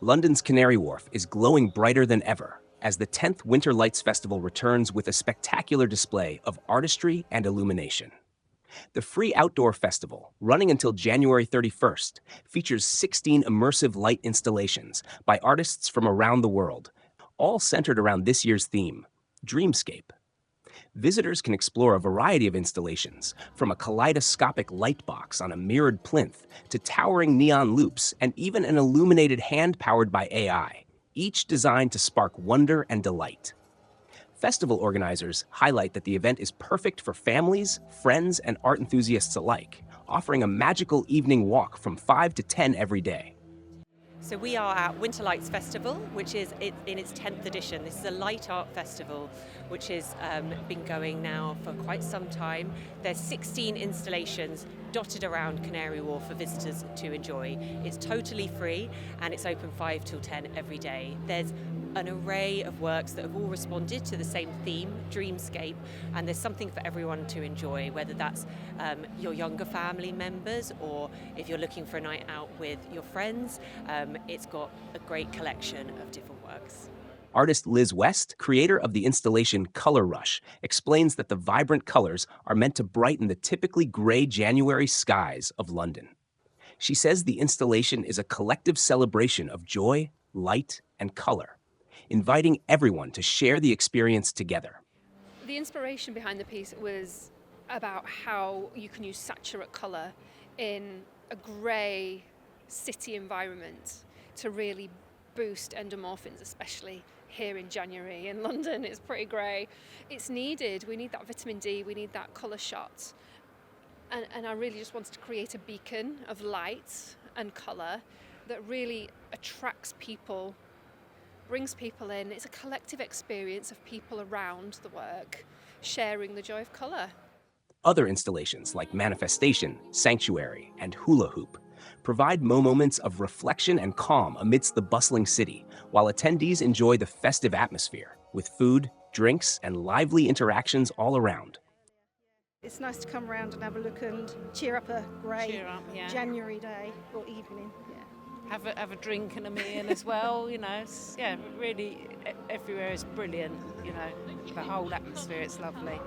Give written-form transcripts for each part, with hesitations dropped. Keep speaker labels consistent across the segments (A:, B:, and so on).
A: London's Canary Wharf is glowing brighter than ever as the 10th Winter Lights Festival returns with a spectacular display of artistry and illumination. The free outdoor festival, running until January 31st, features 16 immersive light installations by artists from around the world, all centered around this year's theme, Dreamscape. Visitors can explore a variety of installations, from a kaleidoscopic light box on a mirrored plinth to towering neon loops and even an illuminated hand powered by AI, each designed to spark wonder and delight. Festival organizers highlight that the event is perfect for families, friends, and art enthusiasts alike, offering a magical evening walk from 5 to 10 every day.
B: So we are at Winter Lights Festival, which is in its 10th edition. This is a light art festival, which has been going now for quite some time. There's 16 installations dotted around Canary Wharf for visitors to enjoy. It's totally free and it's open 5 till 10 every day. There's an array of works that have all responded to the same theme, Dreamscape, and there's something for everyone to enjoy, whether that's your younger family members or if you're looking for a night out with your friends. It's got a great collection of different works.
A: Artist Liz West, creator of the installation Color Rush, explains that the vibrant colors are meant to brighten the typically gray January skies of London. She says the installation is a collective celebration of joy, light, and color, inviting everyone to share the experience together.
C: The inspiration behind the piece was about how you can use saturate colour in a grey city environment to really boost endomorphins, especially here in January. In London, it's pretty grey. It's needed. We need that vitamin D, we need that colour shot. And I really just wanted to create a beacon of light and colour that really attracts people, brings people in. It's a collective experience of people around the work sharing the joy of colour.
A: Other installations like Manifestation, Sanctuary, and HulaHoop provide moments of reflection and calm amidst the bustling city, while attendees enjoy the festive atmosphere with food, drinks, and lively interactions all around.
D: It's nice to come around and have a look and cheer up a grey January day or evening. Yeah.
E: Have a drink and a meal as well, really everywhere is brilliant, the whole atmosphere, it's lovely.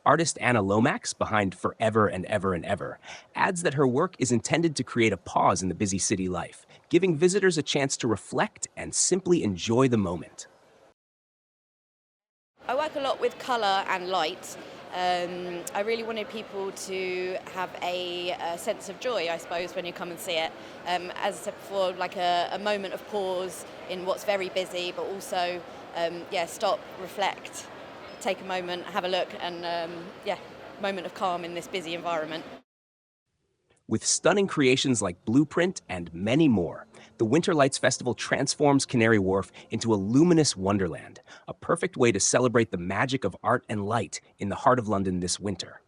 A: Artist Anna Lomax, behind Forever and Ever and Ever, adds that her work is intended to create a pause in the busy city life, giving visitors a chance to reflect and simply enjoy the moment.
F: I work a lot with colour and light. I really wanted people to have a sense of joy, I suppose, when you come and see it. As I said before, like a moment of pause in what's very busy, but also, stop, reflect, take a moment, have a look, and moment of calm in this busy environment.
A: With stunning creations like Blueprint and many more, the Winter Lights Festival transforms Canary Wharf into a luminous wonderland, a perfect way to celebrate the magic of art and light in the heart of London this winter.